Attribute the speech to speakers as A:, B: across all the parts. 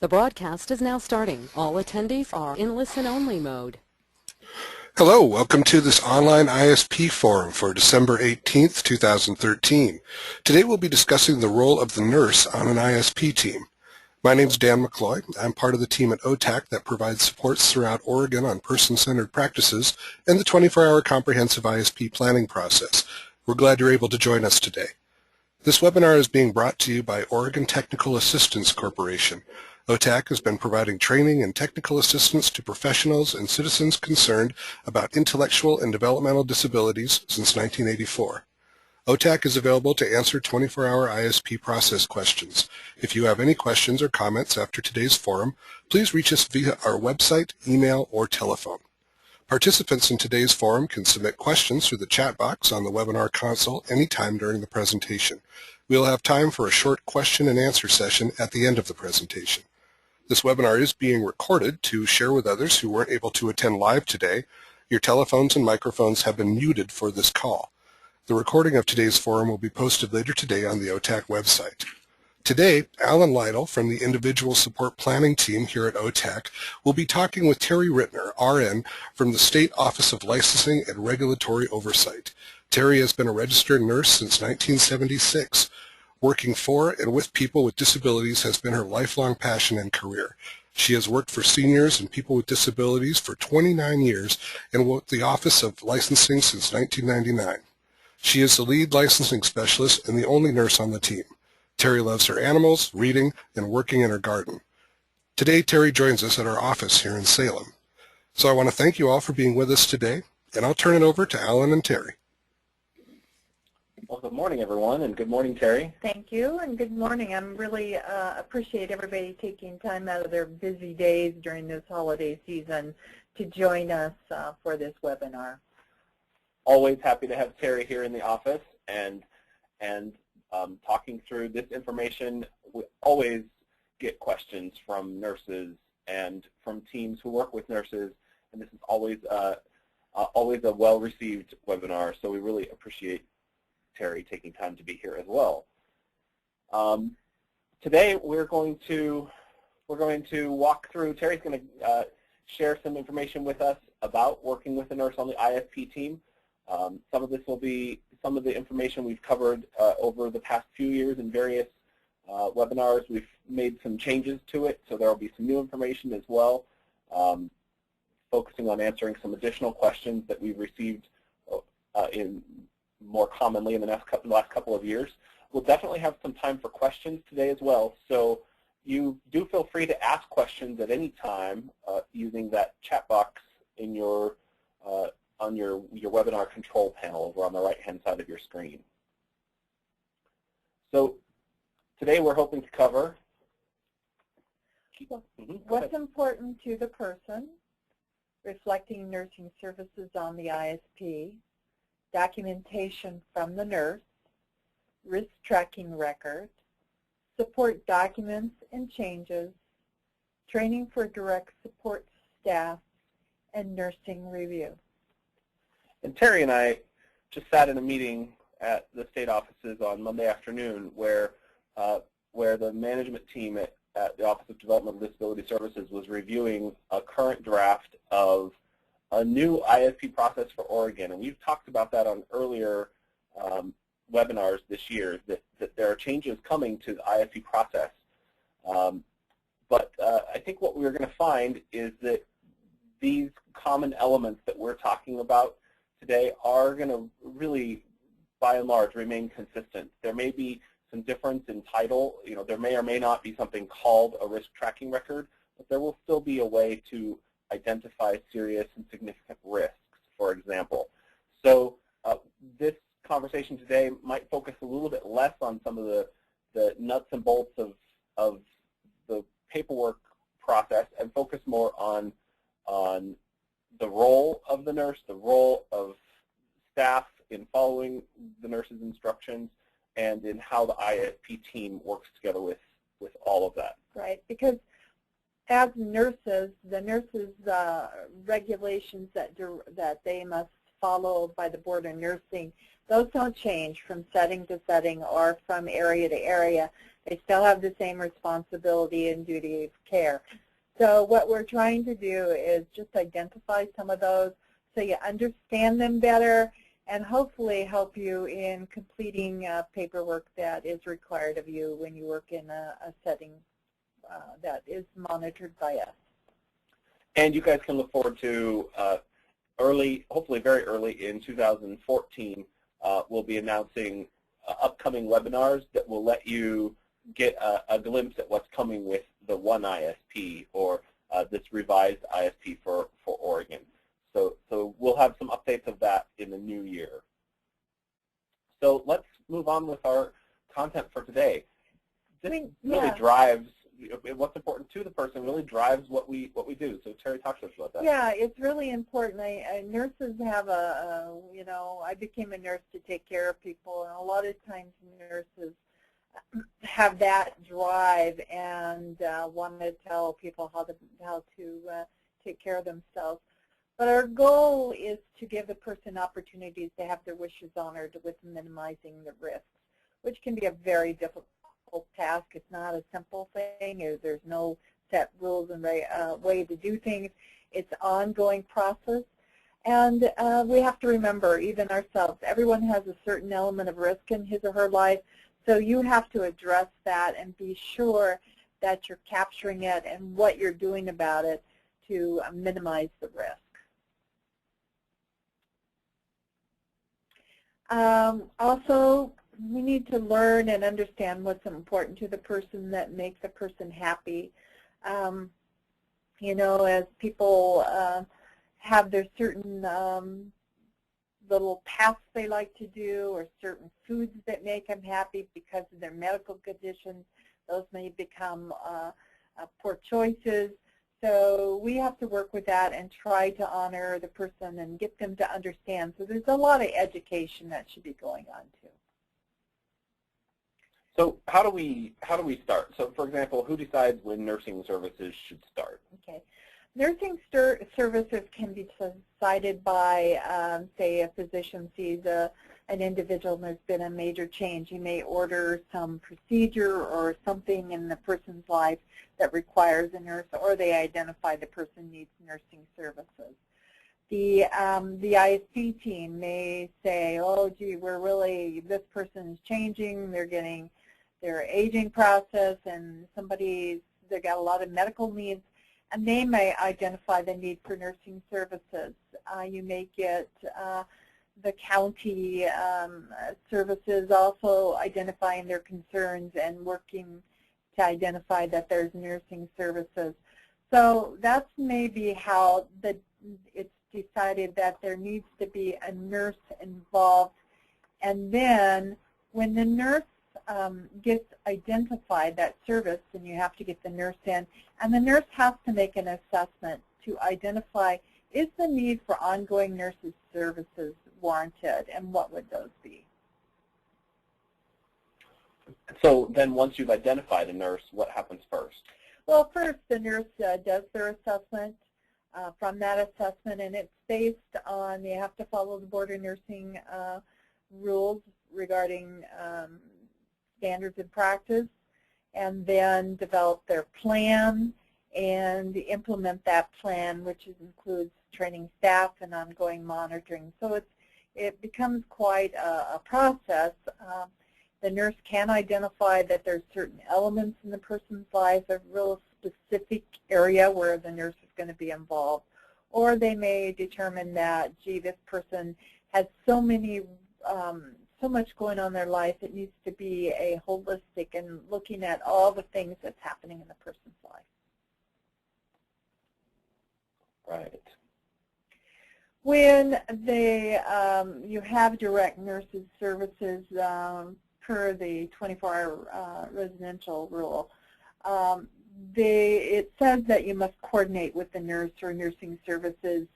A: The broadcast is now starting. All attendees are in listen-only mode.
B: Hello, welcome to this online ISP forum for December 18th, 2013. Today we'll be discussing the role of the nurse on an ISP team. My name is Dan McCloy. I'm part of the team at OTAC that provides supports throughout Oregon on person-centered practices and the 24-hour comprehensive ISP planning process. We're glad you're able to join us today. This webinar is being brought to you by Oregon Technical Assistance Corporation. OTAC has been providing training and technical assistance to professionals and citizens concerned about intellectual and developmental disabilities since 1984. OTAC is available to answer 24-hour ISP process questions. If you have any questions or comments after today's forum, please reach us via our website, email, or telephone. Participants in today's forum can submit questions through the chat box on the webinar console anytime during the presentation. We'll have time for a short question and answer session at the end of the presentation. This webinar is being recorded to share with others who weren't able to attend live today. Your telephones and microphones have been muted for this call. The recording of today's forum will be posted later today on the OTAC website. Today, Alan Lytle from the Individual Support Planning Team here at OTAC will be talking with Terry Ritner, RN, from the State Office of Licensing and Regulatory Oversight. Terry has been a registered nurse since 1976. Working for and with people with disabilities has been her lifelong passion and career. She has worked for seniors and people with disabilities for 29 years and with the Office of Licensing since 1999. She is the lead licensing specialist and the only nurse on the team. Terry loves her animals, reading, and working in her garden. Today, Terry joins us at our office here in Salem. So I want to thank you all for being with us today, and I'll turn it over to Alan and Terry.
C: Well, good morning, everyone, and good morning, Terry.
D: Thank you, and good morning. I'm really appreciate everybody taking time out of their busy days during this holiday season to join us for this webinar.
C: Always happy to have Terry here in the office and talking through this information. We always get questions from nurses and from teams who work with nurses, and this is always a well-received webinar, so we really appreciate Terry taking time to be here as well. Today we're going to walk through. Terry's going to share some information with us about working with a nurse on the ISP team. Some of this will be some of the information we've covered over the past few years in various webinars. We've made some changes to it, so there will be some new information as well, focusing on answering some additional questions that we've received more commonly in the last couple of years. We'll definitely have some time for questions today as well, so you do feel free to ask questions at any time using that chat box in your on your webinar control panel over on the right-hand side of your screen. So today we're hoping to cover
D: what's important to the person, reflecting nursing services on the ISP, documentation from the nurse, risk tracking record, support documents and changes, training for direct support staff, and nursing review.
C: And Terry and I just sat in a meeting at the state offices on Monday afternoon where the management team at the Office of Development and Disability Services was reviewing a current draft of a new ISP process for Oregon. And we've talked about that on earlier webinars this year, that there are changes coming to the ISP process. But I think what we're going to find is that these common elements that we're talking about today are going to really, by and large, remain consistent. There may be some difference in title. You know, there may or may not be something called a risk tracking record, but there will still be a way to identify serious and significant risks, for example. So this conversation today might focus a little bit less on some of the nuts and bolts of the paperwork process and focus more on the role of the nurse, the role of staff in following the nurse's instructions, and in how the ISP team works together with all of that.
D: Right, because as nurses, the nurses' regulations that they must follow by the Board of Nursing, those don't change from setting to setting or from area to area. They still have the same responsibility and duty of care. So what we're trying to do is just identify some of those so you understand them better and hopefully help you in completing paperwork that is required of you when you work in a setting that is monitored by us.
C: And you guys can look forward to hopefully very early in 2014, we'll be announcing upcoming webinars that will let you get a glimpse at what's coming with the One ISP or this revised ISP for Oregon. So we'll have some updates of that in the new year. So let's move on with our content for today. This really drives, what's important to the person really drives what we do. So Terry, talk to us about that.
D: Yeah, it's really important. Nurses have I became a nurse to take care of people, and a lot of times nurses have that drive and want to tell people how to take care of themselves. But our goal is to give the person opportunities to have their wishes honored with minimizing the risks, which can be a very difficult task. It's not a simple thing. There's no set rules and way to do things. It's an ongoing process. And we have to remember, even ourselves, everyone has a certain element of risk in his or her life. So you have to address that and be sure that you're capturing it and what you're doing about it to minimize the risk. Also, we need to learn and understand what's important to the person that makes the person happy. As people have their certain little paths they like to do or certain foods that make them happy because of their medical conditions, those may become poor choices. So we have to work with that and try to honor the person and get them to understand. So there's a lot of education that should be going on too.
C: So how do we start? So for example, who decides when nursing services should start?
D: Okay. Nursing services can be decided by, say, a physician sees an individual and there's been a major change. He may order some procedure or something in the person's life that requires a nurse, or they identify the person needs nursing services. The ISP team may say, oh, gee, this person is changing, they're getting their aging process, and they got a lot of medical needs, and they may identify the need for nursing services. You may get the county services also identifying their concerns and working to identify that there's nursing services. So that's maybe how it's decided that there needs to be a nurse involved. And then when the nurse gets identified, that service, then you have to get the nurse in, and the nurse has to make an assessment to identify, is the need for ongoing nurses services warranted, and what would those be?
C: So then once you've identified a nurse, what happens first?
D: Well, first the nurse does their assessment. From that assessment, and it's based on, they have to follow the Board of Nursing rules regarding standards and practice, and then develop their plan and implement that plan, which includes training staff and ongoing monitoring. So it becomes quite a process. The nurse can identify that there's certain elements in the person's life, a real specific area where the nurse is going to be involved, or they may determine that, gee, this person has so much going on in their life, it needs to be a holistic and looking at all the things that's happening in the person's life.
C: Right.
D: When you have direct nurses services per the 24-hour residential rule, it says that you must coordinate with the nurse or nursing services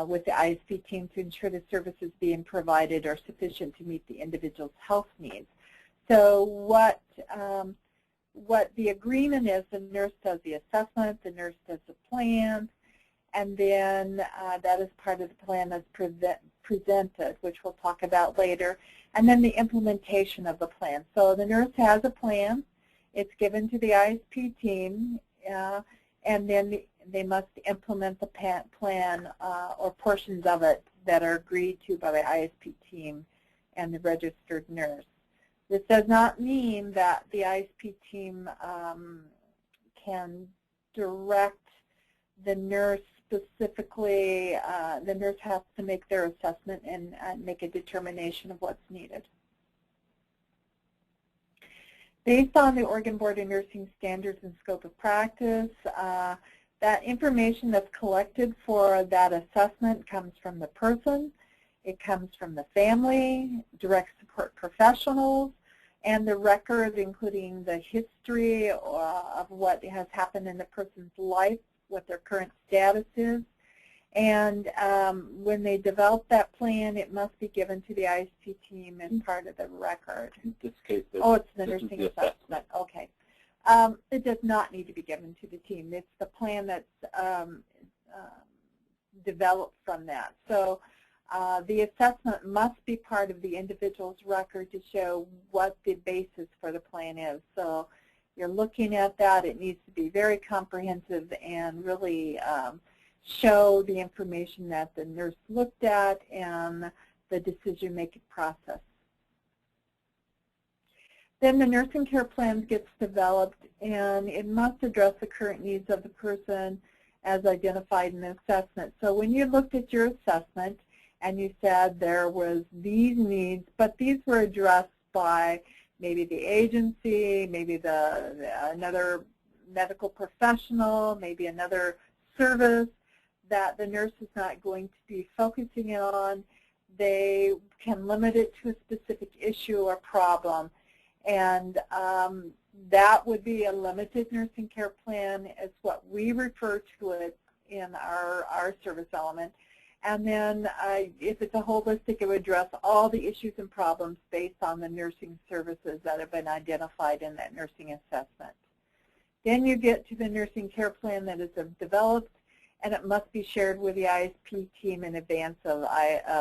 D: with the ISP team to ensure the services being provided are sufficient to meet the individual's health needs. So what the agreement is, the nurse does the assessment, the nurse does the plan, and then that is part of the plan that's presented, which we'll talk about later. and then the implementation of the plan. So the nurse has a plan. It's given to the ISP team, and then they must implement the plan or portions of it that are agreed to by the ISP team and the registered nurse. This does not mean that the ISP team can direct the nurse specifically. The nurse has to make their assessment and make a determination of what's needed. Based on the Oregon Board of Nursing Standards and Scope of Practice, that information that's collected for that assessment comes from the person, it comes from the family, direct support professionals, and the records including the history of what has happened in the person's life, what their current status is. And when they develop that plan, it must be given to the ISP team as part of the record.
C: In this case,
D: it's the nursing assessment. Okay. It does not need to be given to the team. It's the plan that's developed from that. So the assessment must be part of the individual's record to show what the basis for the plan is. So you're looking at that. It needs to be very comprehensive and really show the information that the nurse looked at and the decision-making process. Then the nursing care plan gets developed, and it must address the current needs of the person as identified in the assessment. So when you looked at your assessment and you said there was these needs, but these were addressed by maybe the agency, maybe another medical professional, maybe another service that the nurse is not going to be focusing on, they can limit it to a specific issue or problem. And that would be a limited nursing care plan is what we refer to it in our service element. And then if it's a holistic, it would address all the issues and problems based on the nursing services that have been identified in that nursing assessment. Then you get to the nursing care plan that is developed, and it must be shared with the ISP team in advance of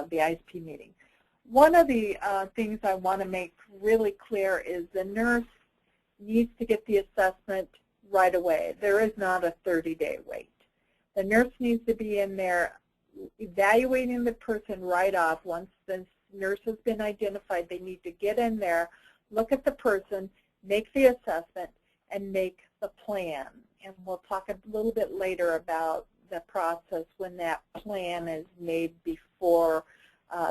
D: the ISP meeting. One of the things I want to make really clear is the nurse needs to get the assessment right away. There is not a 30-day wait. The nurse needs to be in there evaluating the person right off. Once the nurse has been identified, they need to get in there, look at the person, make the assessment, and make the plan. And we'll talk a little bit later about the process when that plan is made before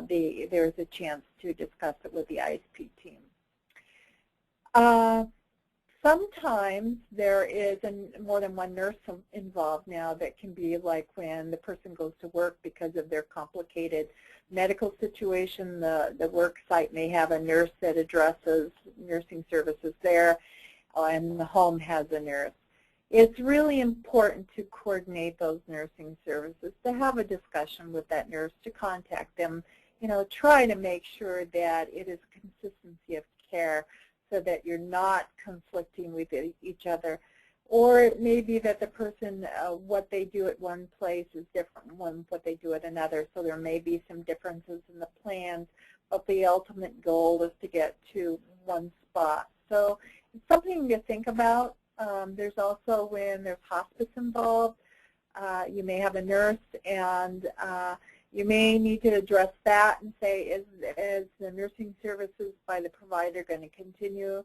D: there's a chance to discuss it with the ISP team. Sometimes there is more than one nurse involved now. That can be like when the person goes to work because of their complicated medical situation. The work site may have a nurse that addresses nursing services there, and the home has a nurse. It's really important to coordinate those nursing services, to have a discussion with that nurse, to contact them, try to make sure that it is consistency of care so that you're not conflicting with each other. Or it may be that the person, what they do at one place is different from what they do at another, so there may be some differences in the plans, but the ultimate goal is to get to one spot. So it's something to think about. There's also when there's hospice involved, you may have a nurse, and you may need to address that and say, is the nursing services by the provider going to continue?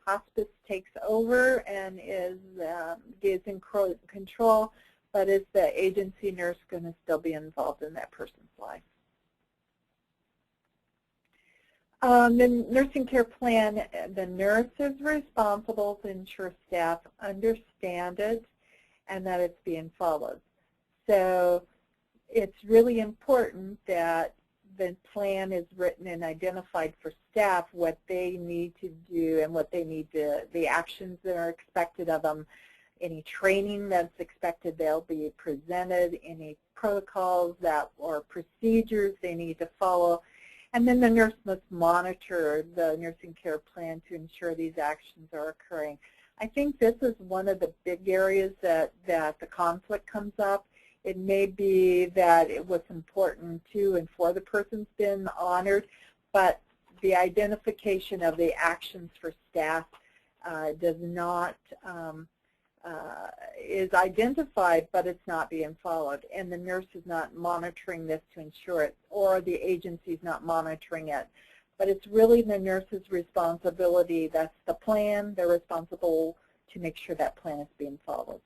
D: Hospice takes over and is in control, but is the agency nurse going to still be involved in that person's life? The nursing care plan, the nurse is responsible to ensure staff understand it and that it's being followed. So it's really important that the plan is written and identified for staff what they need to do and what they need to, the actions that are expected of them, any training that's expected they'll be presented, any protocols that or procedures they need to follow. And then the nurse must monitor the nursing care plan to ensure these actions are occurring. I think this is one of the big areas that the conflict comes up. It may be that it was important to and for the person's been honored, but the identification of the actions for staff does not is identified, but it's not being followed, and the nurse is not monitoring this to ensure it, or the agency is not monitoring it. But it's really the nurse's responsibility. That's the plan. They're responsible to make sure that plan is being followed.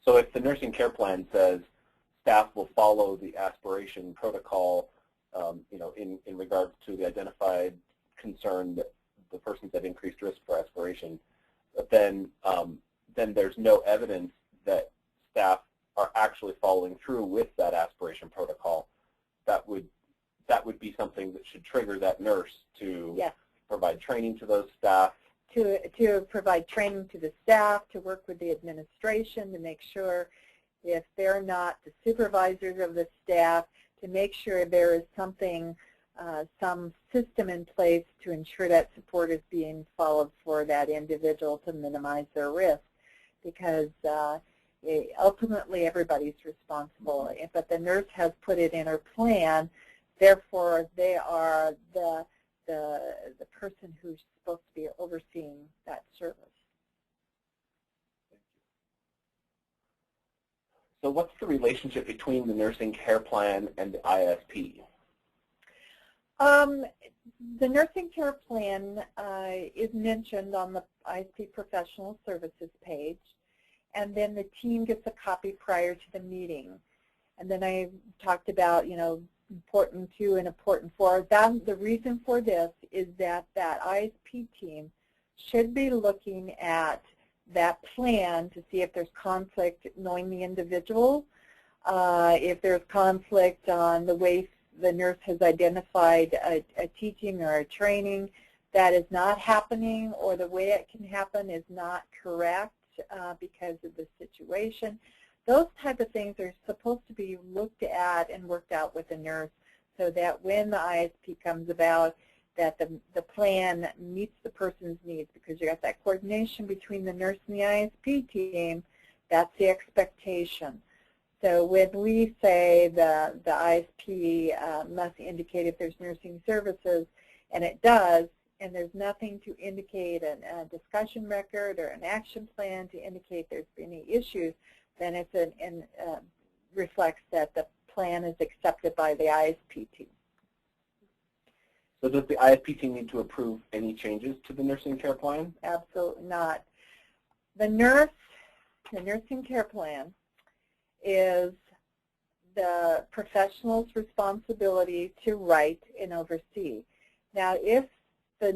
C: So if the nursing care plan says staff will follow the aspiration protocol, in regards to the identified concern that the person's at increased risk for aspiration, then there's no evidence that staff are actually following through with that aspiration protocol. That would be something that should trigger that nurse to provide training to those staff.
D: To provide training to the staff, to work with the administration to make sure, if they're not the supervisors of the staff, to make sure there is something, some system in place to ensure that support is being followed for that individual to minimize their risk. Because ultimately everybody's responsible, but the nurse has put it in her plan, therefore they are the person who's supposed to be overseeing that service.
C: So what's the relationship between the nursing care plan and the ISP?
D: The nursing care plan is mentioned on the ISP professional services page, and then the team gets a copy prior to the meeting. And then I talked about, important to and important for. The reason for this is that ISP team should be looking at that plan to see if there's conflict, knowing the individual, if there's conflict on the way the nurse has identified a teaching or a training that is not happening, or the way it can happen is not correct because of the situation. Those type of things are supposed to be looked at and worked out with the nurse, so that when the ISP comes about, that the plan meets the person's needs, because you got that coordination between the nurse and the ISP team. That's the expectation. So when we say the ISP must indicate if there's nursing services, and it does, and there's nothing to indicate a discussion record or an action plan to indicate there's any issues, then it's reflects that the plan is accepted by the ISP team.
C: So does the ISP team need to approve any changes to the nursing care plan?
D: Absolutely not. The nursing care plan is the professional's responsibility to write and oversee. Now, if the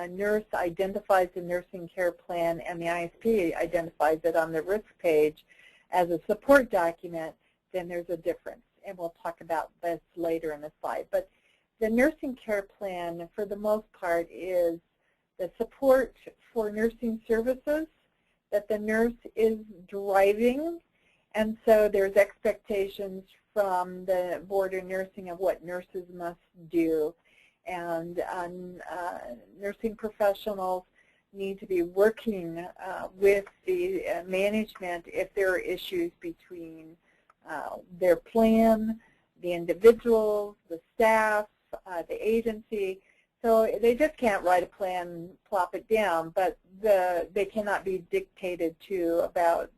D: nurse identifies the nursing care plan and the ISP identifies it on the risk page as a support document, then there's a difference. And we'll talk about this later in the slide. But the nursing care plan, for the most part, is the support for nursing services that the nurse is driving. And so there's expectations from the board of nursing of what nurses must do. And nursing professionals need to be working with the management if there are issues between their plan, the individuals, the staff, the agency. So they just can't write a plan and plop it down, but they cannot be dictated to about,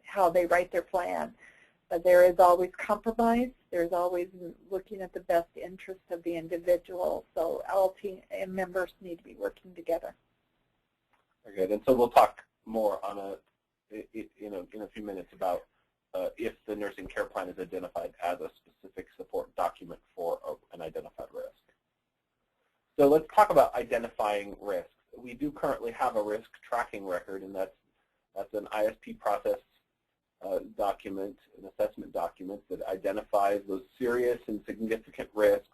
D: how they write their plan. But there is always compromise. There's always looking at the best interest of the individual. So all team members need to be working together.
C: Very good. And so we'll talk more on in a few minutes about if the nursing care plan is identified as a specific support document for an identified risk. So let's talk about identifying risks. We do currently have a risk tracking record, and that's an ISP process document, an assessment document that identifies those serious and significant risks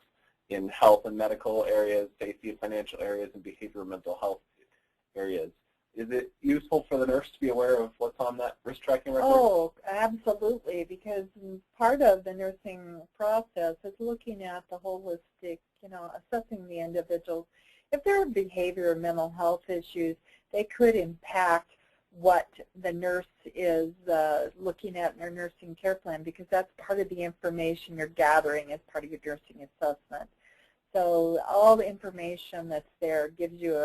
C: in health and medical areas, safety and financial areas, and behavioral mental health areas. Is it useful for the nurse to be aware of what's on that risk tracking record?
D: Oh, absolutely, because part of the nursing process is looking at the holistic, assessing the individuals. If there are behavior or mental health issues, they could impact what the nurse is looking at in their nursing care plan, because that's part of the information you're gathering as part of your nursing assessment. So all the information that's there gives you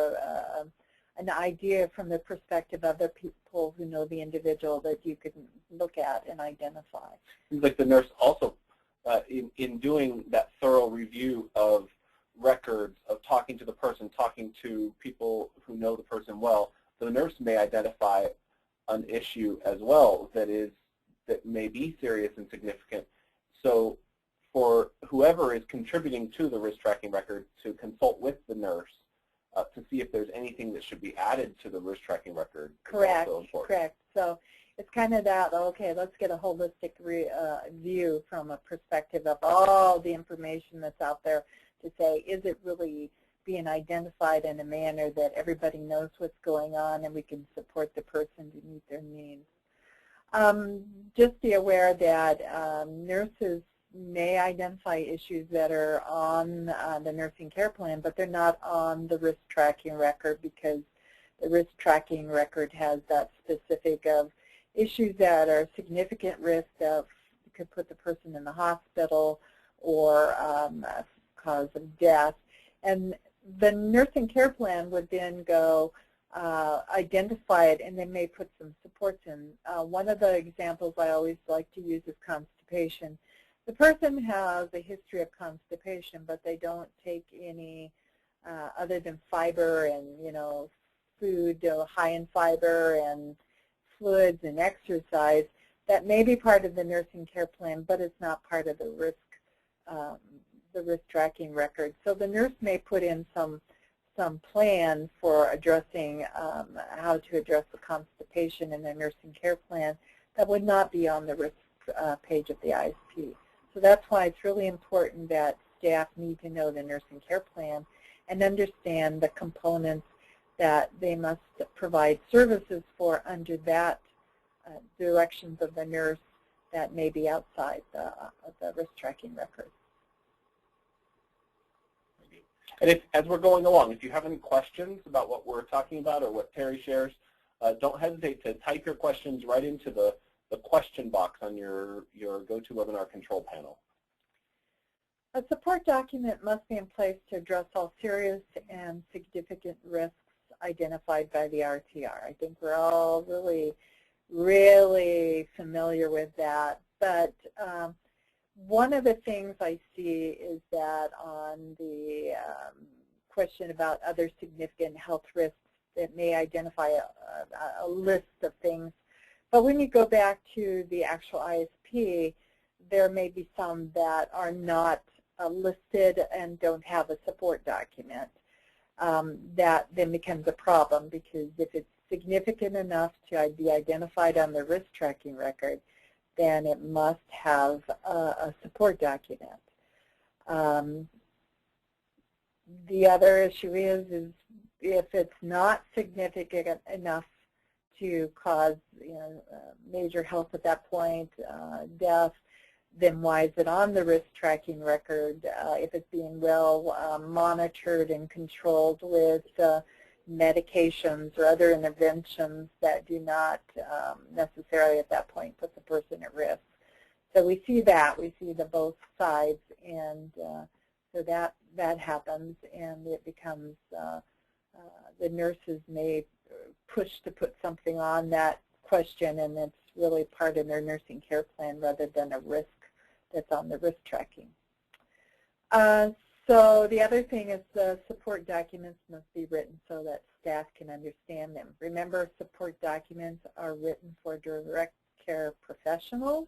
D: an idea from the perspective of the people who know the individual that you can look at and identify.
C: Seems like the nurse also, in doing that thorough review of records, of talking to the person, talking to people who know the person well, the nurse may identify an issue as well that may be serious and significant. So for whoever is contributing to the risk tracking record to consult with the nurse to see if there's anything that should be added to the risk tracking record.
D: Correct,
C: important.
D: correct. So it's kind of that, okay, let's get a holistic view from a perspective of all the information that's out there to say, is it really being identified in a manner that everybody knows what's going on and we can support the person to meet their needs. Just be aware that nurses may identify issues that are on the nursing care plan, but they're not on the risk tracking record because the risk tracking record has that specific of issues that are significant risk of could put the person in the hospital or cause of death. And the nursing care plan would then go identify it and then may put some supports in. One of the examples I always like to use is constipation. The person has a history of constipation, but they don't take any other than fiber and, food high in fiber and fluids and exercise. That may be part of the nursing care plan, but it's not part of the risk tracking record. So the nurse may put in some plan for addressing how to address the constipation in their nursing care plan that would not be on the risk page of the ISP. So that's why it's really important that staff need to know the nursing care plan and understand the components that they must provide services for under that directions of the nurse that may be outside the risk tracking record.
C: And as we're going along, if you have any questions about what we're talking about or what Terry shares, don't hesitate to type your questions right into the question box on your GoToWebinar control panel.
D: A support document must be in place to address all serious and significant risks identified by the RTR. I think we're all really, really familiar with that. But one of the things I see is that on the question about other significant health risks, it may identify a list of things. But when you go back to the actual ISP, there may be some that are not listed and don't have a support document. That then becomes a problem because if it's significant enough to be identified on the risk tracking record, then it must have a support document. The other issue is if it's not significant enough to cause major health at that point, death, then why is it on the risk tracking record if it's being well monitored and controlled with medications or other interventions that do not necessarily at that point put the person at risk. So we see that. We see the both sides, and so that happens, and it becomes the nurses may push to put something on that question, and it's really part of their nursing care plan rather than a risk that's on the risk tracking. So the other thing is the support documents must be written so that staff can understand them. Remember, support documents are written for direct care professionals,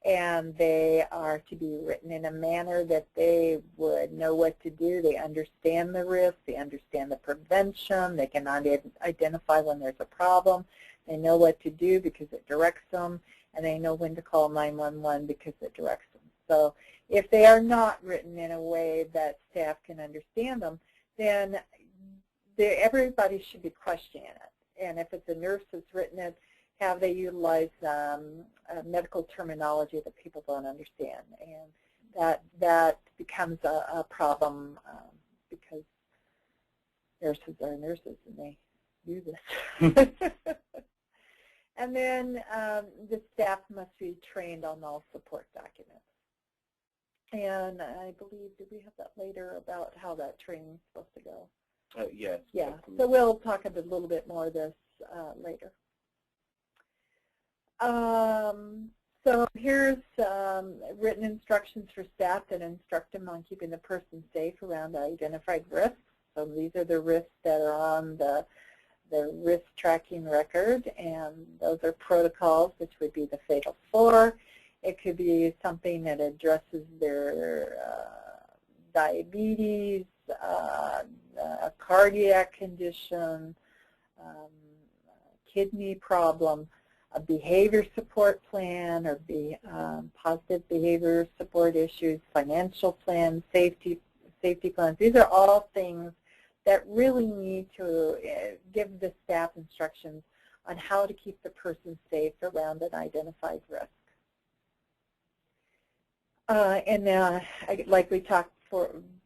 D: and they are to be written in a manner that they would know what to do. They understand the risk, they understand the prevention, they can identify when there's a problem, they know what to do because it directs them, and they know when to call 911 because it directs them. So if they are not written in a way that staff can understand them, then everybody should be questioning it. And if it's a nurse that's written it, have they utilized medical terminology that people don't understand? And that becomes a problem because nurses are nurses and they do this. And then the staff must be trained on all support documents. And I believe, did we have that later about how that training is supposed to go?
C: Yes.
D: Yeah, so we'll talk a little bit more of this later. So here's written instructions for staff that instruct them on keeping the person safe around identified risks. So these are the risks that are on the risk tracking record, and those are protocols, which would be the Fatal 4. It could be something that addresses their diabetes, a cardiac condition, kidney problem, a behavior support plan, or positive behavior support issues, financial plans, safety plans. These are all things that really need to give the staff instructions on how to keep the person safe around an identified risk. Like we talked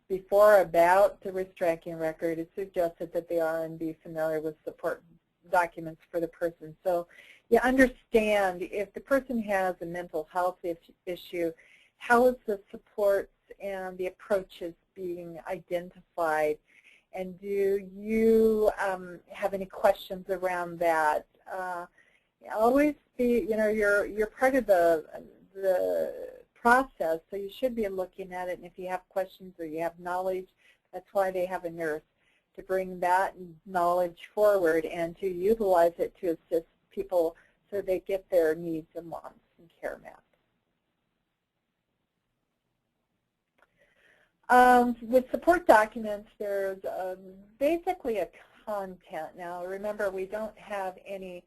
D: before about the risk tracking record, it suggested that they are and be familiar with support documents for the person. So you understand if the person has a mental health issue, how is the supports and the approaches being identified, and do you have any questions around that? Always be, you're part of the process, so you should be looking at it, and if you have questions or you have knowledge, that's why they have a nurse, to bring that knowledge forward and to utilize it to assist people so they get their needs and wants and care met. With support documents, there's basically a content. Now remember, we don't have any,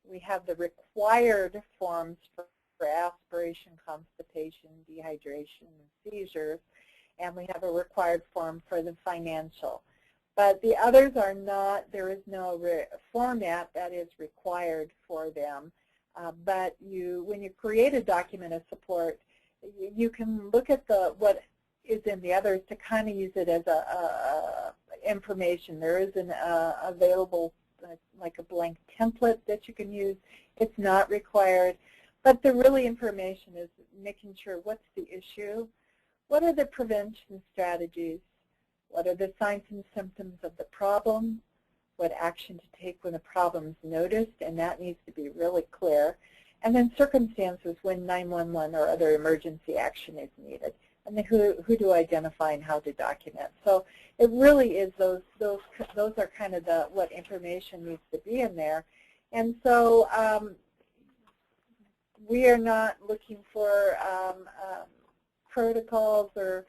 D: we have the required forms for aspiration, constipation, dehydration, and seizures, and we have a required form for the financial. But the others are not, there is no format that is required for them. But when you create a document of support, you can look at what is in the others to kind of use it as information. There is an available, like a blank template that you can use. It's not required. But the really information is making sure what's the issue, what are the prevention strategies, what are the signs and symptoms of the problem, what action to take when the problem is noticed, and that needs to be really clear, and then circumstances when 911 or other emergency action is needed, and then who to identify and how to document. So it really is those are kind of what information needs to be in there. And so we are not looking for protocols or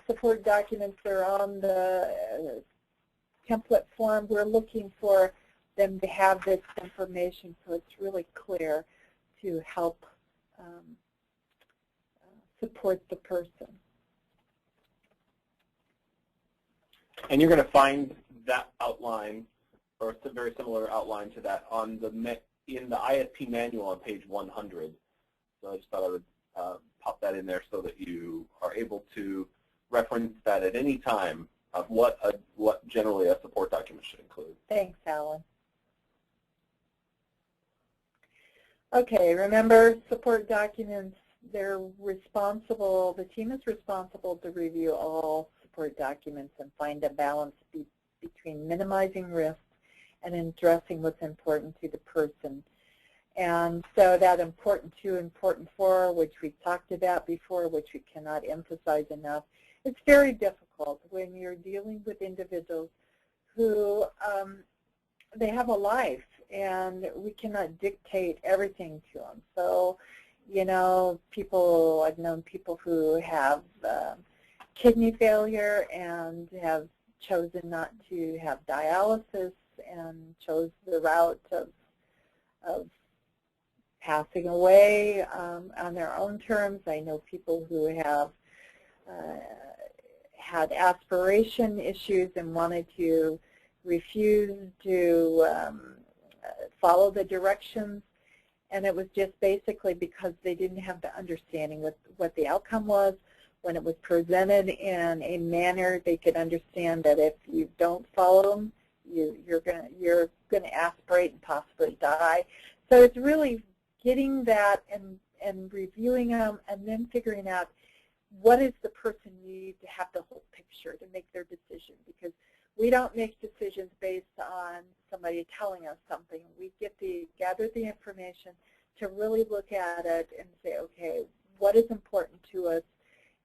D: support documents that are on the template form. We're looking for them to have this information so it's really clear to help support the person.
C: And you're going to find that outline, or a very similar outline to that, on in the ISP manual on page 100. So I just thought I would pop that in there so that you are able to reference that at any time of what generally a support document should include.
D: Thanks, Alan. Okay, remember support documents, they're responsible, the team is responsible to review all support documents and find a balance between minimizing risks and addressing what's important to the person. And so that important 2, important 4, which we talked about before, which we cannot emphasize enough, it's very difficult when you're dealing with individuals who they have a life, and we cannot dictate everything to them. So, I've known people who have kidney failure and have chosen not to have dialysis and chose the route of passing away on their own terms. I know people who have had aspiration issues and wanted to refuse to follow the directions, and it was just basically because they didn't have the understanding with what the outcome was. When it was presented in a manner they could understand that if you don't follow them, you're going to aspirate and possibly die. So it's really getting that and reviewing them and then figuring out what does the person need to have the whole picture to make their decision, because we don't make decisions based on somebody telling us something. We gather the information to really look at it and say, okay, what is important to us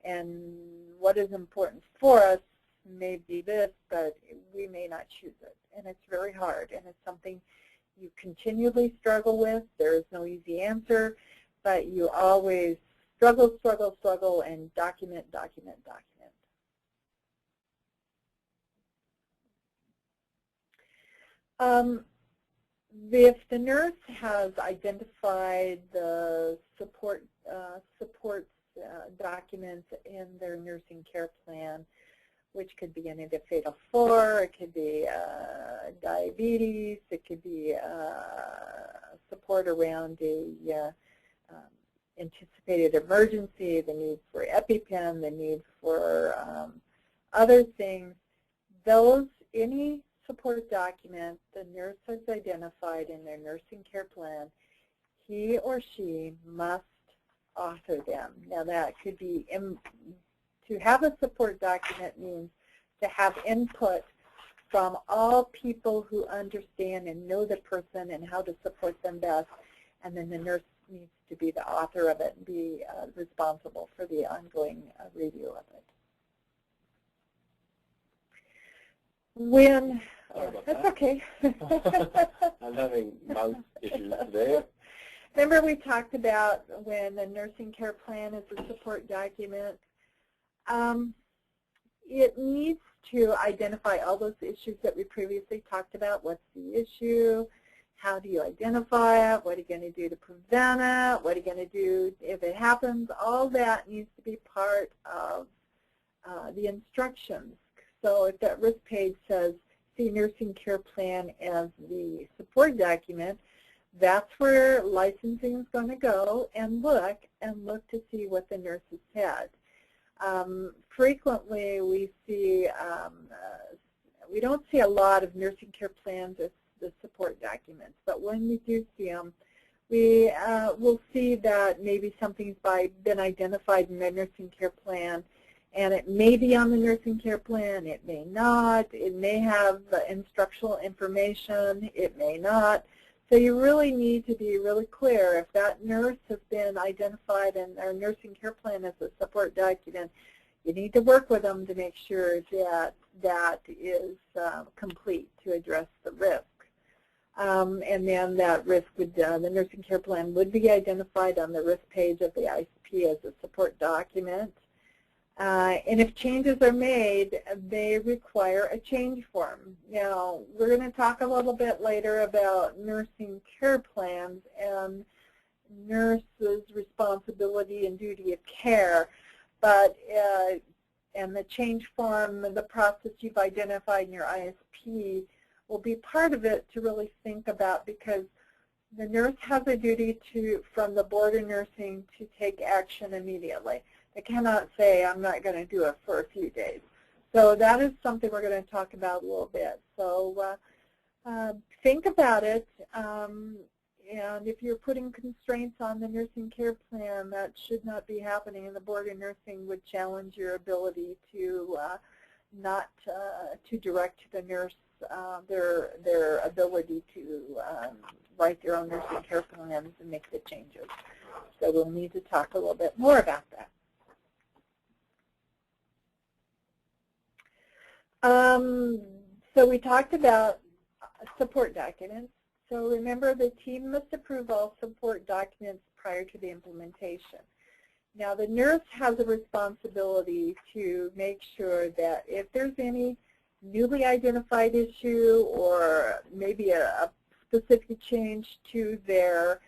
D: and what is important for us may be this, but we may not choose it. And it's very hard, and it's something you continually struggle with. There is no easy answer, but you always struggle, struggle, struggle, and document, document, document. If the nurse has identified the support documents in their nursing care plan, which could be an fatal 4, it could be diabetes, it could be support around a anticipated emergency, the need for EpiPen, the need for other things. Any support document the nurse has identified in their nursing care plan, he or she must author them. Now that could be, to have a support document means to have input from all people who understand and know the person and how to support them best, and then the nurse needs to be the author of it and be responsible for the ongoing review of it. That's okay.
C: I'm having mouse issues today.
D: Remember we talked about when the nursing care plan is a support document, it needs to identify all those issues that we previously talked about. What's the issue? How do you identify it? What are you going to do to prevent it? What are you going to do if it happens? All that needs to be part of the instructions. So if that risk page says, see nursing care plan as the support document, that's where licensing is going to go and look to see what the nurse has had. Frequently we see, we don't see a lot of nursing care plans as the support documents, but when we do see them, we will see that maybe something's been identified in the nursing care plan, and it may be on the nursing care plan, it may not, it may have instructional information, it may not. So you really need to be really clear. If that nurse has been identified in our nursing care plan as a support document, you need to work with them to make sure that that is complete to address the risk. And then that risk would, the nursing care plan would be identified on the risk page of the ISP as a support document. And if changes are made, they require a change form. Now, we're going to talk a little bit later about nursing care plans and nurses' responsibility and duty of care, but and the change form, the process you've identified in your ISP will be part of it to really think about, because the nurse has a duty from the board of nursing to take action immediately. They cannot say, I'm not going to do it for a few days. So that is something we're going to talk about a little bit. So think about it. And if you're putting constraints on the nursing care plan, that should not be happening. And the board of nursing would challenge your ability to not to direct the nurse their ability to write their own nursing care plans and make the changes. So we'll need to talk a little bit more about that. So we talked about support documents. So remember, the team must approve all support documents prior to the implementation. Now the nurse has a responsibility to make sure that if there's any newly identified issue or maybe a specific change to their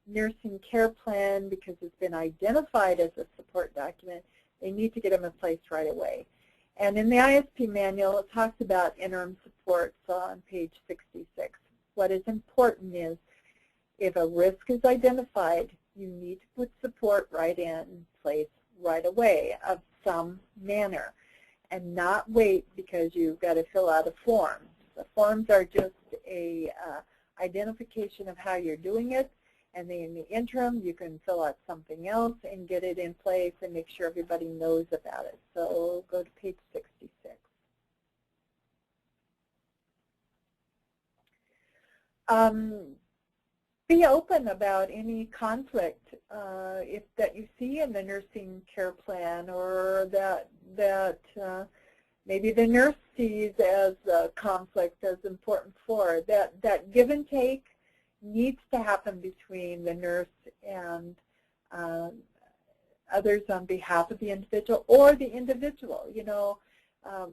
D: nursing care plan because it's been identified as a support document, they need to get them in place right away. And in the ISP manual, it talks about interim supports on page 66. What is important is if a risk is identified, you need to put support right in place right away of some manner and not wait because you've got to fill out a form. The forms are just a identification of how you're doing it, And then in the interim, you can fill out something else and get it in place and make sure everybody knows about it. So go to page 66. Be open about any conflict that you see in the nursing care plan, or that maybe the nurse sees as a conflict as important for. That give and take needs to happen between the nurse and others on behalf of the individual, or the individual. You know,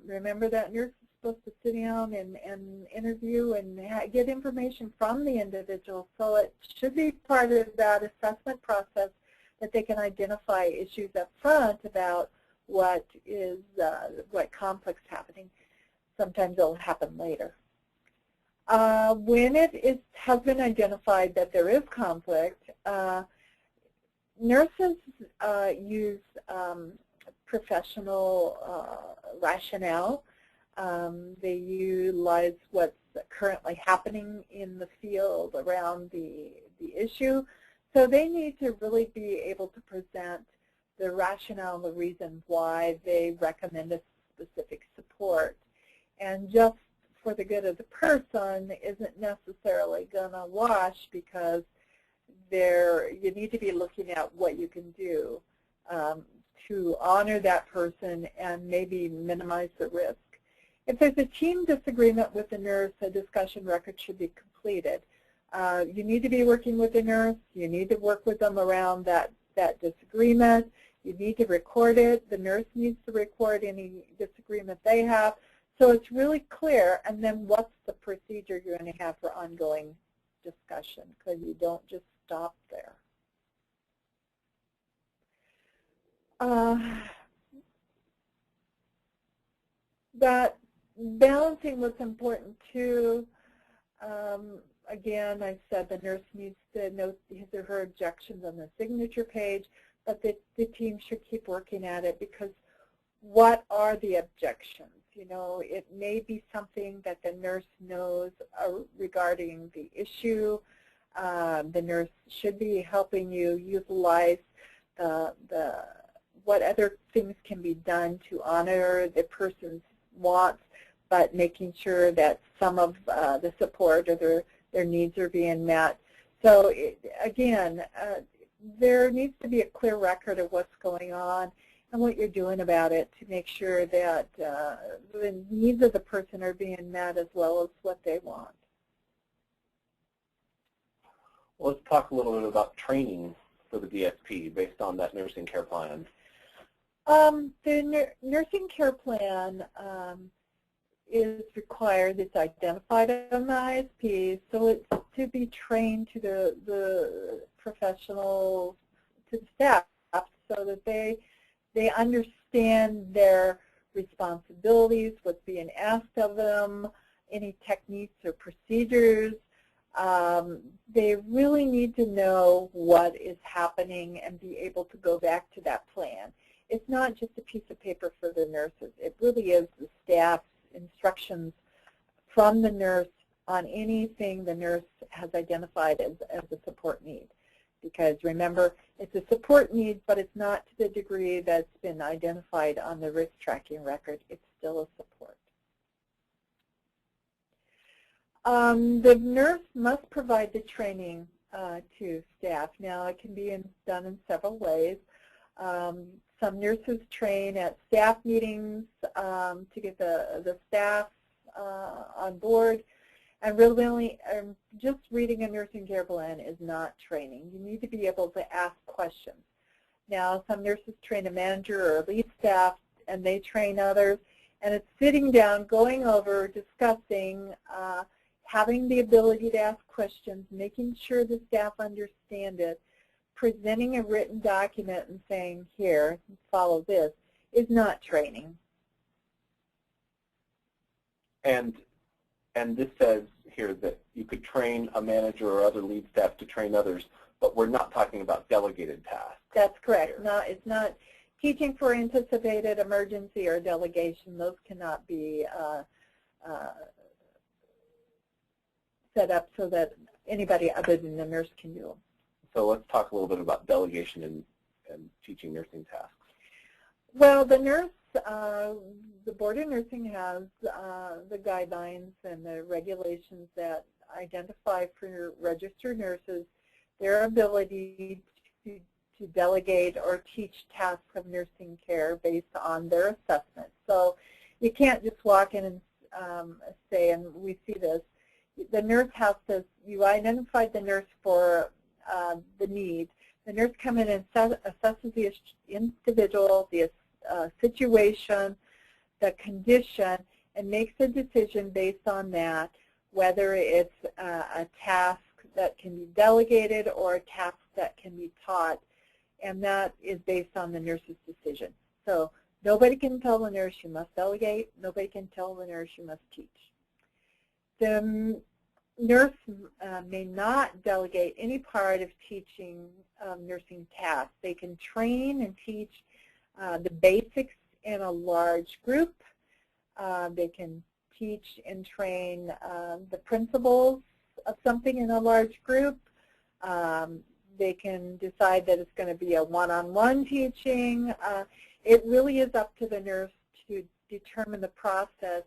D: remember that nurse is supposed to sit down and interview and get information from the individual, so it should be part of that assessment process that they can identify issues up front about what conflict's happening. Sometimes it'll happen later. When it has been identified that there is conflict, nurses use professional rationale. They utilize what's currently happening in the field around the issue. So they need to really be able to present the rationale, the reason why they recommend a specific support. And just for the good of the person isn't necessarily going to wash, because you need to be looking at what you can do to honor that person and maybe minimize the risk. If there's a team disagreement with the nurse, a discussion record should be completed. You need to be working with the nurse. You need to work with them around that disagreement. You need to record it. The nurse needs to record any disagreement they have, so it's really clear. And then what's the procedure you're going to have for ongoing discussion, because you don't just stop there. That balancing what's important too. Again, I said the nurse needs to note his or her objections on the signature page, but the team should keep working at it, because what are the objections? You know, it may be something that the nurse knows regarding the issue. The nurse should be helping you utilize what other things can be done to honor the person's wants, but making sure that some of the support or their needs are being met. So again, there needs to be a clear record of what's going on and what you're doing about it to make sure that the needs of the person are being met as well as what they want.
C: Well, let's talk a little bit about training for the DSP based on that nursing care plan.
D: The nursing care plan is required. It's identified on the ISP, so it's to be trained to the professionals, to the staff, so that they understand their responsibilities, what's being asked of them, any techniques or procedures. They really need to know what is happening and be able to go back to that plan. It's not just a piece of paper for the nurses. It really is the staff's instructions from the nurse on anything the nurse has identified as a support need. Because remember, it's a support need, but it's not to the degree that's been identified on the risk tracking record. It's still a support. The nurse must provide the training to staff. Now, it can be done in several ways. Some nurses train at staff meetings to get the staff on board. And really, just reading a nursing care plan is not training. You need to be able to ask questions. Now, some nurses train a manager or a lead staff, and they train others. And it's sitting down, going over, discussing, having the ability to ask questions, making sure the staff understand it, presenting a written document and saying, here, follow this, is not training.
C: And this says here that you could train a manager or other lead staff to train others, but we're not talking about delegated tasks.
D: That's correct. It's not teaching for anticipated emergency or delegation. Those cannot be set up so that anybody other than the nurse can do them.
C: So let's talk a little bit about delegation and teaching nursing tasks.
D: Well, the nurse, the Board of Nursing has the guidelines and the regulations that identify for registered nurses their ability to delegate or teach tasks of nursing care based on their assessment. So you can't just walk in and say, and we see this, the nurse has to, you identified the nurse for the need. The nurse comes in and assesses the individual, the situation, the condition, and makes a decision based on that, whether it's a task that can be delegated or a task that can be taught, and that is based on the nurse's decision. So nobody can tell the nurse you must delegate. Nobody can tell the nurse you must teach. The nurse may not delegate any part of teaching nursing tasks. They can train and teach the basics in a large group. They can teach and train the principles of something in a large group. They can decide that it's going to be a one-on-one teaching. It really is up to the nurse to determine the process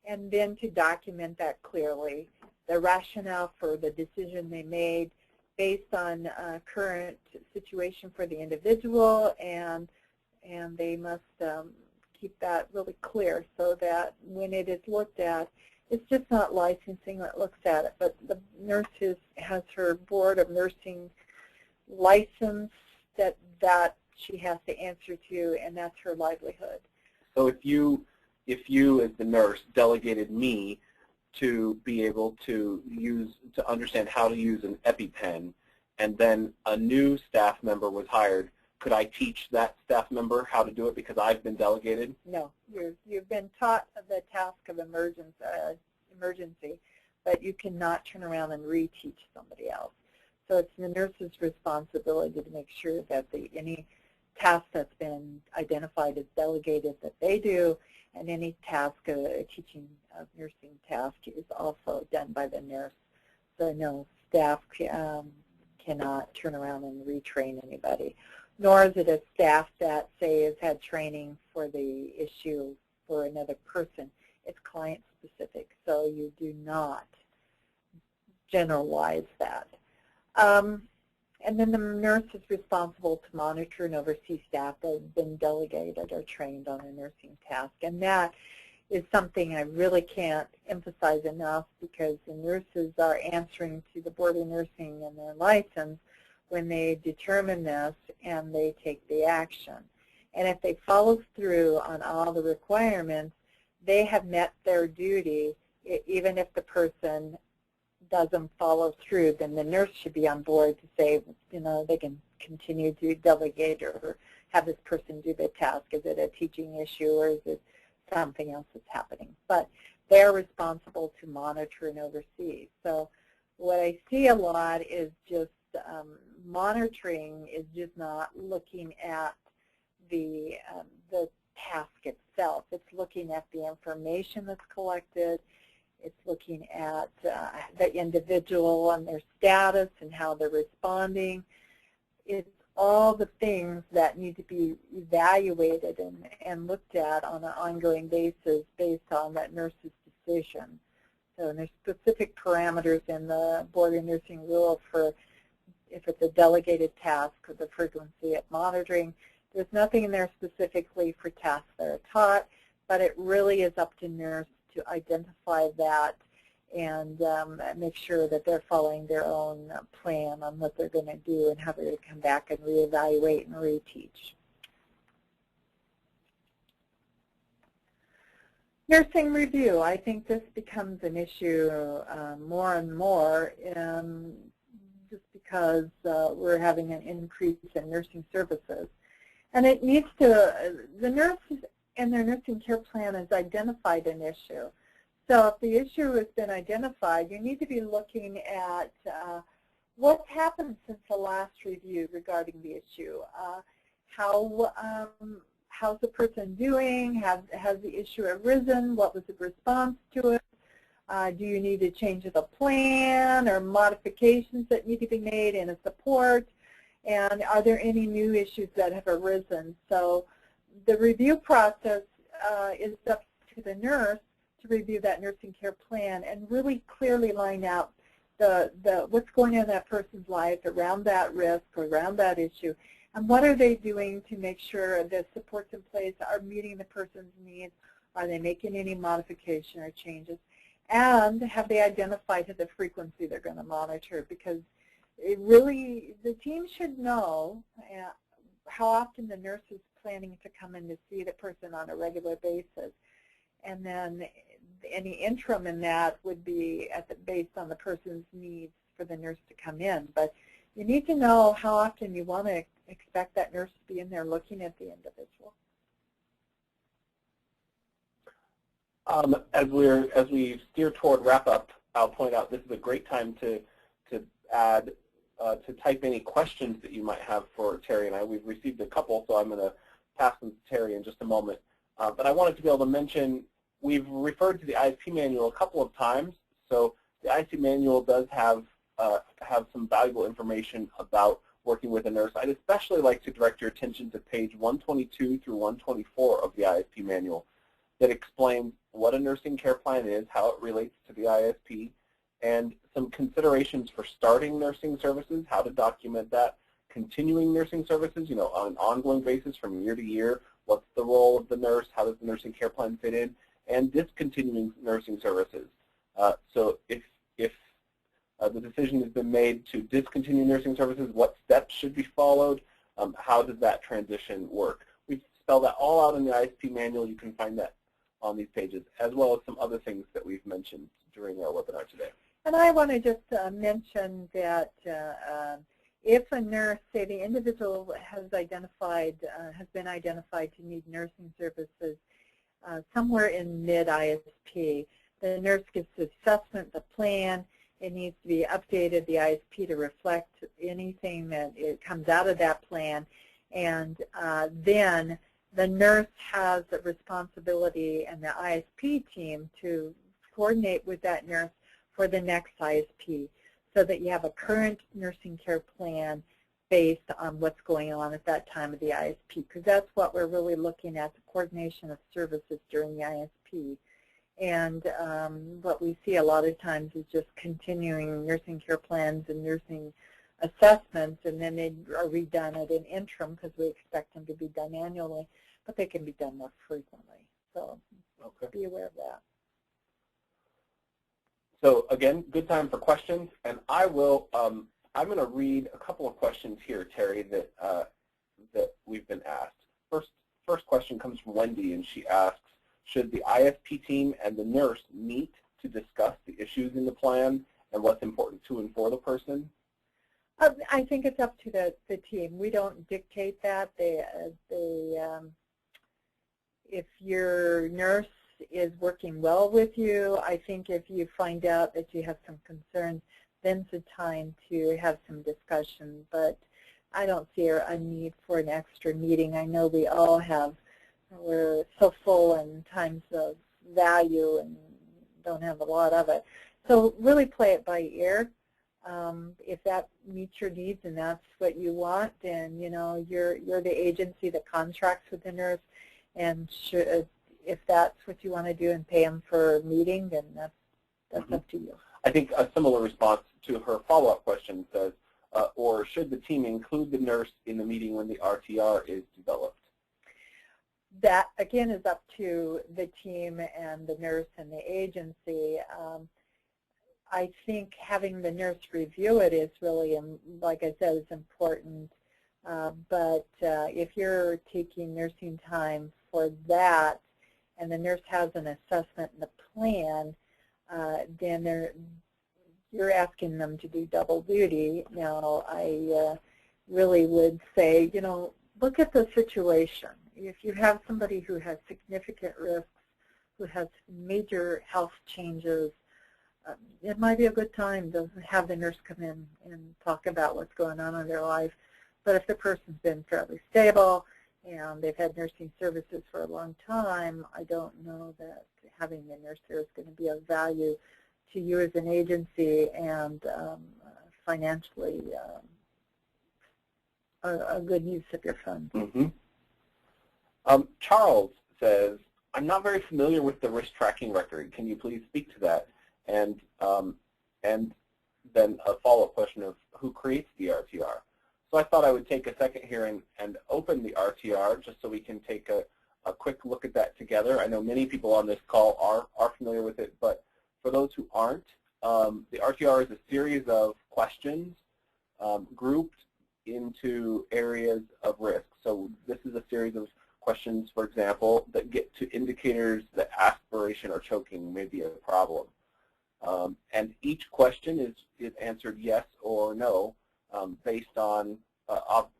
D: and then to document that clearly, the rationale for the decision they made based on current situation for the individual, and they must keep that really clear so that when it is looked at, it's just not licensing that looks at it, but the nurse has her Board of Nursing license that she has to answer to, and that's her livelihood.
C: So if you as the nurse delegated me to be able to understand how to use an EpiPen, and then a new staff member was hired, could I teach that staff member how to do it because I've been delegated?
D: No, you've been taught the task of emergency, but you cannot turn around and reteach somebody else. So it's the nurse's responsibility to make sure that any task that's been identified as delegated that they do, and any task, a teaching of nursing task, is also done by the nurse. So no, staff cannot turn around and retrain anybody, nor is it a staff that, say, has had training for the issue for another person. It's client-specific, so you do not generalize that. And then the nurse is responsible to monitor and oversee staff that have been delegated or trained on a nursing task. And that is something I really can't emphasize enough, because the nurses are answering to the Board of Nursing and their license when they determine this and they take the action. And if they follow through on all the requirements, they have met their duty. Even if the person doesn't follow through, then the nurse should be on board to say, they can continue to delegate or have this person do the task. Is it a teaching issue or is it something else that's happening? But they're responsible to monitor and oversee. So what I see a lot is just monitoring is just not looking at the task itself. It's looking at the information that's collected. It's looking at the individual and their status and how they're responding. It's all the things that need to be evaluated and looked at on an ongoing basis based on that nurse's decision. So there's specific parameters in the Board of Nursing rule for if it's a delegated task or the frequency of monitoring. There's nothing in there specifically for tasks that are taught, but it really is up to nurse to identify that and make sure that they're following their own plan on what they're going to do and how they're going to come back and reevaluate and reteach. Nursing review. I think this becomes an issue more and more just because we're having an increase in nursing services. And it needs to, the nurses and their nursing care plan has identified an issue. So if the issue has been identified, you need to be looking at what's happened since the last review regarding the issue. How's the person doing? Has the issue arisen? What was the response to it? Do you need to change the plan or modifications that need to be made in a support? And are there any new issues that have arisen? So the review process is up to the nurse to review that nursing care plan and really clearly line out what's going on in that person's life around that risk or around that issue, and what are they doing to make sure the supports in place are meeting the person's needs. Are they making any modification or changes? And have they identified the frequency they're going to monitor? Because the team should know how often the nurse is planning to come in to see the person on a regular basis. And then any interim in that would be based on the person's needs for the nurse to come in. But you need to know how often you want to expect that nurse to be in there looking at the individual.
C: As we steer toward wrap up, I'll point out this is a great time to add to type any questions that you might have for Terry and I. We've received a couple, so I'm going to pass them to Terry in just a moment. But I wanted to be able to mention we've referred to the ISP manual a couple of times. So the ISP manual does have some valuable information about working with a nurse. I'd especially like to direct your attention to page 122 through 124 of the ISP manual that explains what a nursing care plan is, how it relates to the ISP, and some considerations for starting nursing services, how to document that, continuing nursing services, on an ongoing basis from year to year, what's the role of the nurse, how does the nursing care plan fit in, and discontinuing nursing services. So if the decision has been made to discontinue nursing services, what steps should be followed, how does that transition work? We've spelled that all out in the ISP manual. You can find that on these pages, as well as some other things that we've mentioned during our webinar today.
D: And I want to just mention that if a nurse, say the individual has been identified to need nursing services somewhere in mid-ISP, the nurse gives the assessment, the plan. It needs to be updated, the ISP, to reflect anything that comes out of that plan. And then the nurse has the responsibility and the ISP team to coordinate with that nurse for the next ISP so that you have a current nursing care plan based on what's going on at that time of the ISP, because that's what we're really looking at, the coordination of services during the ISP. And what we see a lot of times is just continuing nursing care plans and nursing assessments, and then they are redone at an interim because we expect them to be done annually, but they can be done more frequently. So be aware of that.
C: So again, good time for questions, and I will. I'm going to read a couple of questions here, Terry, that we've been asked. First question comes from Wendy, and she asks, should the ISP team and the nurse meet to discuss the issues in the plan and what's important to and for the person?
D: I think it's up to the team. We don't dictate that. If your nurse is working well with you, I think if you find out that you have some concerns, then's the time to have some discussion. But I don't see a need for an extra meeting. I know we all we're so full in times of value and don't have a lot of it. So really play it by ear. If that meets your needs and that's what you want, then you're the agency that contracts with the nurse, and if that's what you want to do and pay them for a meeting, then that's up to you.
C: I think a similar response to her follow-up question says, or should the team include the nurse in the meeting when the RTR is developed?
D: That, again, is up to the team and the nurse and the agency. I think having the nurse review it is really, like I said, is important. But if you're taking nursing time for that and the nurse has an assessment in the plan, then you're asking them to do double duty. Now, I really would say, look at the situation. If you have somebody who has significant risks, who has major health changes, it might be a good time to have the nurse come in and talk about what's going on in their life. But if the person's been fairly stable, and they've had nursing services for a long time, I don't know that having the nurse there is going to be of value to you as an agency and financially a good use of your funds.
C: Mm-hmm. Charles says, I'm not very familiar with the risk tracking record. Can you please speak to that? And then a follow-up question of who creates the RTR. So I thought I would take a second here and open the RTR just so we can take a quick look at that together. I know many people on this call are familiar with it, but for those who aren't, the RTR is a series of questions grouped into areas of risk. So this is a series of questions, for example, that get to indicators that aspiration or choking may be a problem. And each question is answered yes or no based on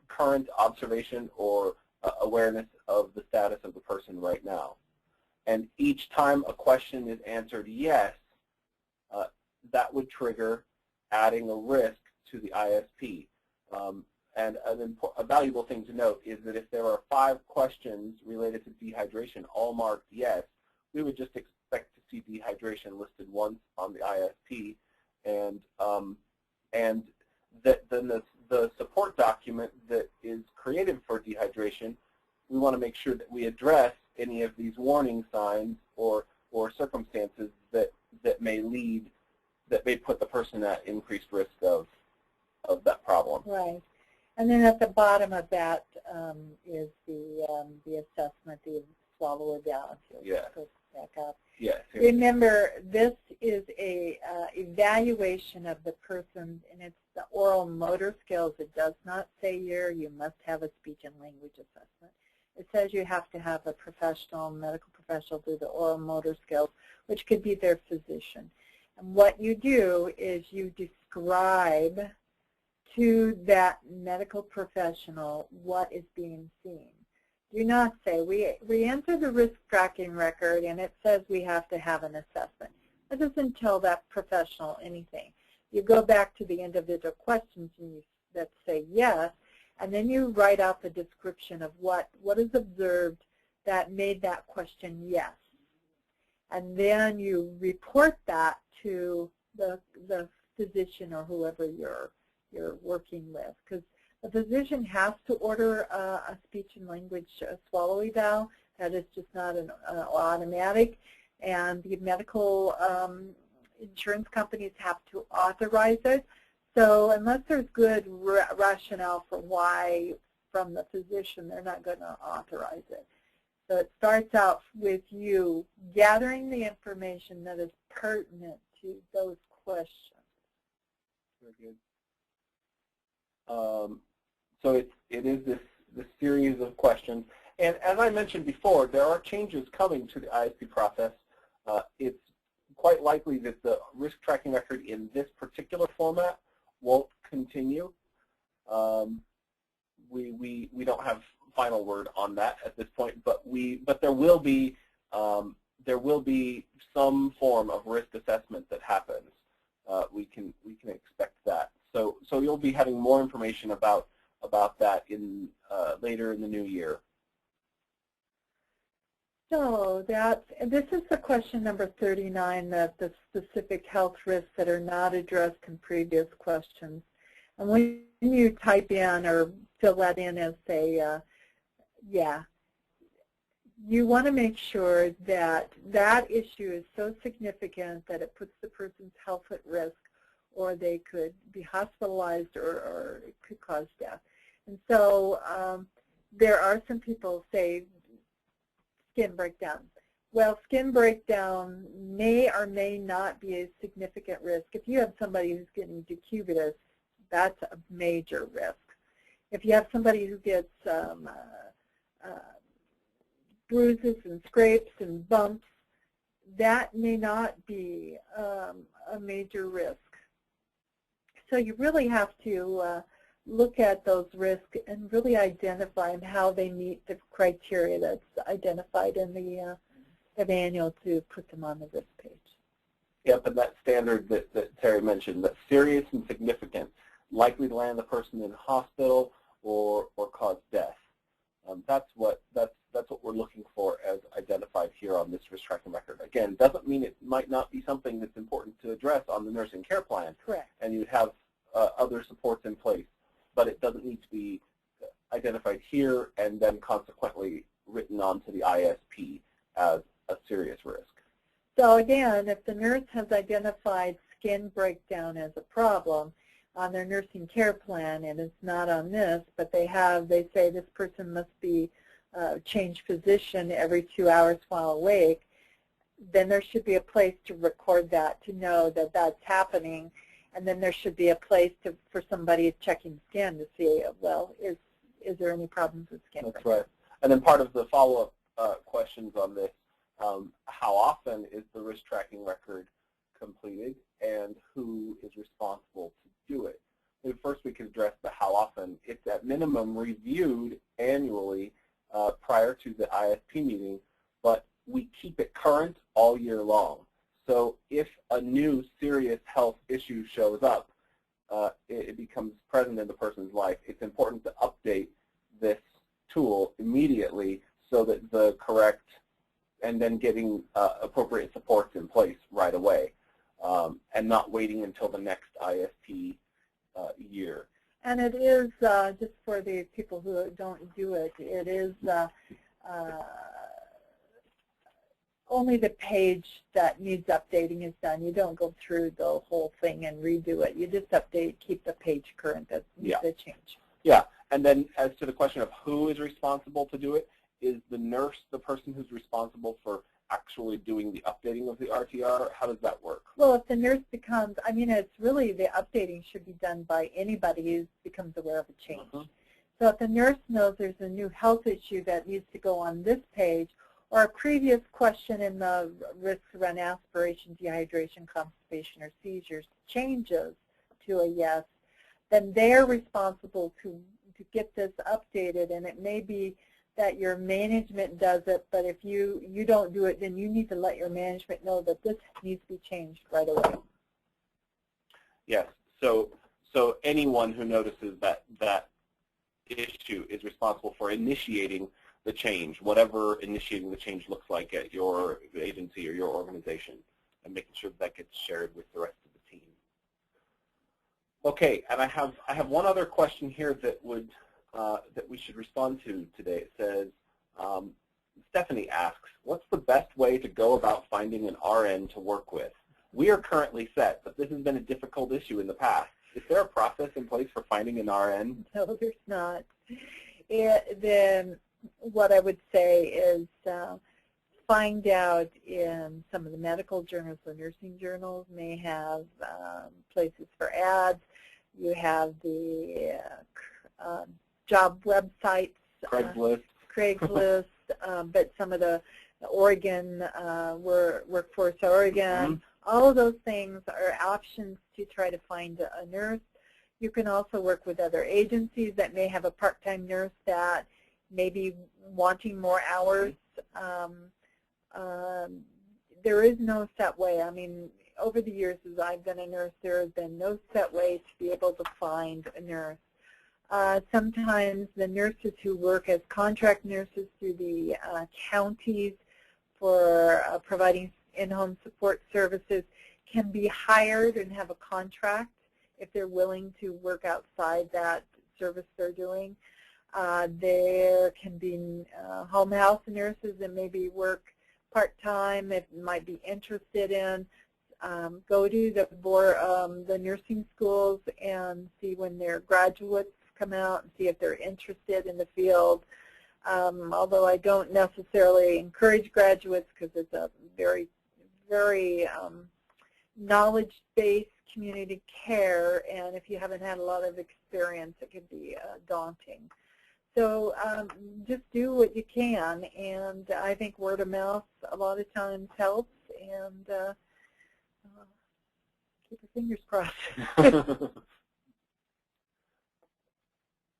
C: current observation or awareness of the status of the person right now. And each time a question is answered yes, that would trigger adding a risk to the ISP. And a valuable thing to note is that if there are 5 questions related to dehydration all marked yes, we would just expect to see dehydration listed once on the ISP, and then the support document that is created for dehydration, we want to make sure that we address any of these warning signs or circumstances that may put the swallow at increased risk of that problem.
D: Right. And then at the bottom of that is the assessment, the swallow down.
C: Yeah.
D: Go back up.
C: Yes.
D: Remember, this is a evaluation of the person, and it's the oral motor skills. It does not say here you must have a speech and language assessment. It says you have to have a professional, medical professional do the oral motor skills, which could be their physician. And what you do is you describe to that medical professional what is being seen. Do not say, we enter the risk tracking record and it says we have to have an assessment. That doesn't tell that professional anything. You go back to the individual questions that say yes, and then you write out the description of what is observed that made that question yes. And then you report that to the physician or whoever you're working with, because the physician has to order a speech and language swallow eval. That is just not an automatic, and the medical insurance companies have to authorize it. So unless there's good rationale for why from the physician, they're not going to authorize it. So it starts out with you gathering the information that is pertinent to those questions.
C: Very good. So it is this series of questions. And as I mentioned before, there are changes coming to the ISP process. It's quite likely that the risk tracking record in this particular format won't continue. We don't have final word on that at this point, but there will be some form of risk assessment that happens. We can expect that. So you'll be having more information about that in later in the new year.
D: So this is the question number 39, the specific health risks that are not addressed in previous questions. And when you type in or fill that in as a yeah, you want to make sure that that issue is so significant that it puts the person's health at risk, or they could be hospitalized, or it could cause death. And so there are some people say skin breakdown. Well, skin breakdown may or may not be a significant risk. If you have somebody who's getting decubitus, that's a major risk. If you have somebody who gets bruises and scrapes and bumps, that may not be a major risk. So you really have to look at those risks and really identify how they meet the criteria that's identified in the manual to put them on the risk page.
C: Yep, and that standard that Terry mentioned, that's serious and significant, likely to land the person in hospital or cause death. That's what we're looking for as identified here on this risk tracking record. Again, doesn't mean it might not be something that's important to address on the nursing care plan.
D: Correct.
C: And you'd have other supports in place, but it doesn't need to be identified here and then consequently written onto the ISP as a serious risk.
D: So again, if the nurse has identified skin breakdown as a problem on their nursing care plan, and it's not on this, but they say this person must be change position every 2 hours while awake, then there should be a place to record that, to know that that's happening, and then there should be a place for somebody checking skin to see, well, is there any problems with skin breakdown?
C: That's right. And then part of the follow-up questions on this, how often is the risk tracking record completed and who is responsible to do it? And first we could address the how often. It's at minimum reviewed annually prior to the ISP meeting, but we keep it current all year long. So if a new serious health issue shows up, it becomes present in the person's life, it's important to update this tool immediately so that the correct, and then getting appropriate supports in place right away, and not waiting until the next ISP year.
D: And it is, just for the people who don't do it, it is only the page that needs updating is done. You don't go through the whole thing and redo it. You just update, keep the page current that needs to change.
C: Yeah, and then as to the question of who is responsible to do it, is the nurse the person who's responsible for actually doing the updating of the RTR? How does that work?
D: Well, if the nurse becomes, I mean, it's really, the updating should be done by anybody who becomes aware of a change. So if the nurse knows there's a new health issue that needs to go on this page, or a previous question in the risks around aspiration, dehydration, constipation, or seizures changes to a yes, then they're responsible to get this updated. And it may be that your management does it, but if you don't do it, then you need to let your management know that this needs to be changed right away.
C: Yes. So anyone who notices that issue is responsible for initiating the change, whatever initiating the change looks like at your agency or your organization, and making sure that gets shared with the rest of the team. Okay, and I have one other question here that we should respond to today. It says, Stephanie asks, what's the best way to go about finding an RN to work with? We are currently set, but this has been a difficult issue in the past. Is there a process in place for finding an RN?
D: No, there's not. What I would say is find out in some of the medical journals or nursing journals may have places for ads. You have the job websites,
C: Craigslist,
D: but some of the Oregon, Workforce Oregon, all of those things are options to try to find a nurse. You can also work with other agencies that may have a part-time nurse that may be wanting more hours. There is no set way. I mean, over the years as I've been a nurse, there has been no set way to be able to find a nurse. Sometimes the nurses who work as contract nurses through the counties for providing in-home support services can be hired and have a contract if they're willing to work outside that service they're doing. There can be home health nurses that maybe work part-time, if might be interested in. Go to the nursing schools and see when their graduates come out and see if they're interested in the field. Although I don't necessarily encourage graduates because it's a very, very knowledge-based community care, and if you haven't had a lot of experience, it can be daunting. So just do what you can, and I think word of mouth a lot of times helps, and keep your fingers crossed.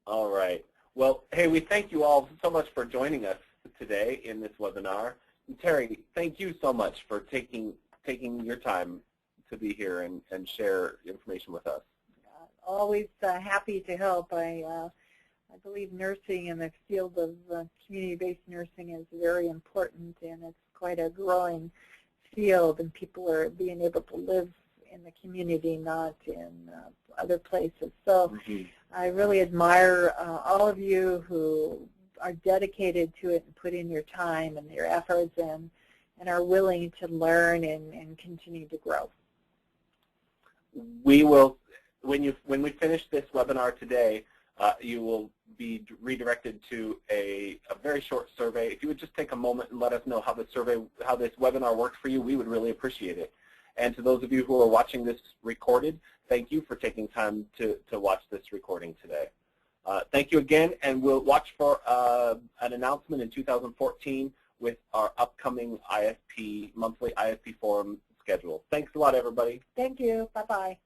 C: All right. Well, hey, we thank you all so much for joining us today in this webinar. And Terry, thank you so much for taking your time to be here and share information with us.
D: Always happy to help. I believe nursing in the field of community-based nursing is very important, and it's quite a growing field, and people are being able to live in the community, not in other places. So I really admire all of you who are dedicated to it and put in your time and your efforts and are willing to learn and continue to grow.
C: We will, when we finish this webinar today, you will be redirected to a very short survey. If you would just take a moment and let us know how this webinar worked for you, we would really appreciate it. And to those of you who are watching this recorded, thank you for taking time to watch this recording today. Thank you again, and we'll watch for an announcement in 2014 with our upcoming ISP, monthly ISP forum schedule. Thanks a lot, everybody.
D: Thank you. Bye-bye.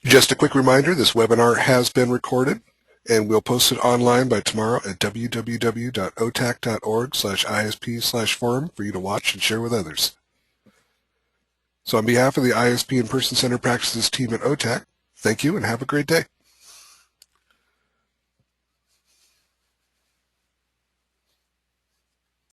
B: Just a quick reminder, this webinar has been recorded, and we'll post it online by tomorrow at www.otac.org/ISP/forum for you to watch and share with others. So on behalf of the ISP and Person Centered Practices team at OTAC, thank you and have a great day.